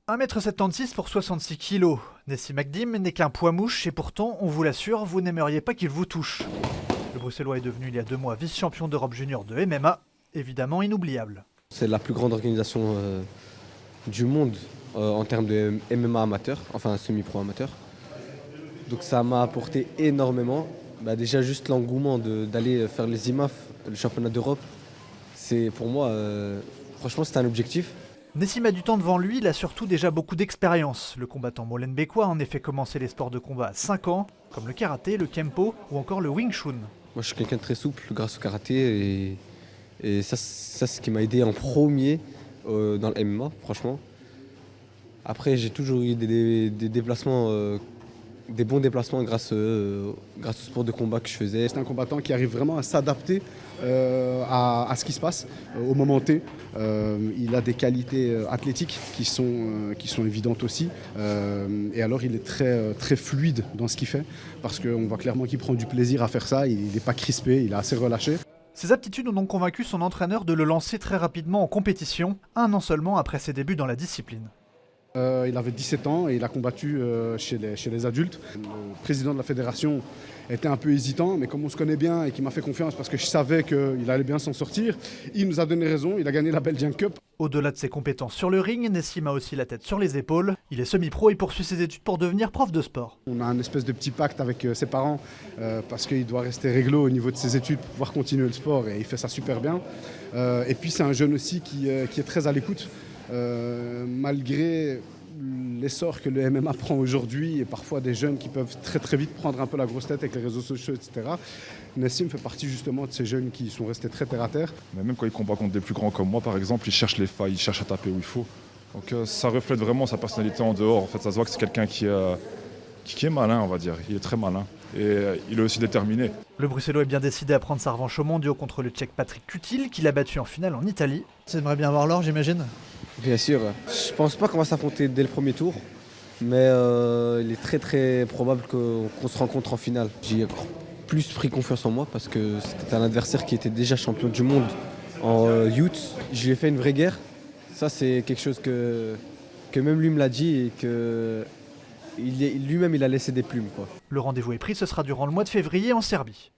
1,76 m pour 66 kg. Nessim Makdim n'est qu'un poids mouche et pourtant, on vous l'assure, vous n'aimeriez pas qu'il vous touche. Le Bruxellois est devenu il y a 2 mois vice-champion d'Europe junior de MMA, évidemment inoubliable. C'est la plus grande organisation du monde en termes de MMA amateur, enfin semi-pro amateur. Donc ça m'a apporté énormément. Déjà juste l'engouement d'aller faire les IMAF, le championnat d'Europe, c'est pour moi, franchement c'était un objectif. Nessim a du temps devant lui, il a surtout déjà beaucoup d'expérience. Le combattant molenbeekois a en effet commencé les sports de combat à 5 ans, comme le karaté, le kempo ou encore le wing chun. Moi je suis quelqu'un de très souple grâce au karaté et ça c'est ce qui m'a aidé en premier dans le MMA, franchement. Après j'ai toujours eu des déplacements, des bons déplacements grâce au sport de combat que je faisais. C'est un combattant qui arrive vraiment à s'adapter à ce qui se passe au moment T. Il a des qualités athlétiques qui sont évidentes aussi. Et alors il est très fluide dans ce qu'il fait parce qu'on voit clairement qu'il prend du plaisir à faire ça. Il n'est pas crispé, il est assez relâché. Ses aptitudes ont donc convaincu son entraîneur de le lancer très rapidement en compétition, 1 an seulement après ses débuts dans la discipline. Il avait 17 ans et il a combattu chez les adultes. Le président de la fédération était un peu hésitant, mais comme on se connaît bien et qu'il m'a fait confiance parce que je savais qu'il allait bien s'en sortir, il nous a donné raison, il a gagné la Belgian Cup. Au-delà de ses compétences sur le ring, Nessim a aussi la tête sur les épaules. Il est semi-pro et poursuit ses études pour devenir prof de sport. On a un espèce de petit pacte avec ses parents parce qu'il doit rester réglo au niveau de ses études pour pouvoir continuer le sport et il fait ça super bien. Et puis c'est un jeune aussi qui est très à l'écoute. Malgré l'essor que le MMA prend aujourd'hui et parfois des jeunes qui peuvent très vite prendre un peu la grosse tête avec les réseaux sociaux, etc. Nessim fait partie justement de ces jeunes qui sont restés très terre à terre. Mais même quand il combat contre des plus grands comme moi, par exemple, il cherche les failles, il cherche à taper où il faut. Donc ça reflète vraiment sa personnalité en dehors. En fait, ça se voit que c'est quelqu'un qui est malin, on va dire. Il est très malin et il est aussi déterminé. Le Bruxellois est bien décidé à prendre sa revanche au mondiaux contre le Tchèque Patrick Kutil, qu'il a battu en finale en Italie. Tu aimerais bien avoir l'or, j'imagine? Bien sûr. Je pense pas qu'on va s'affronter dès le premier tour, mais il est très probable qu'on se rencontre en finale. J'ai plus pris confiance en moi parce que c'était un adversaire qui était déjà champion du monde en youth. Je lui ai fait une vraie guerre. Ça c'est quelque chose que même lui me l'a dit et que lui-même il a laissé des plumes, quoi. Le rendez-vous est pris, ce sera durant le mois de février en Serbie.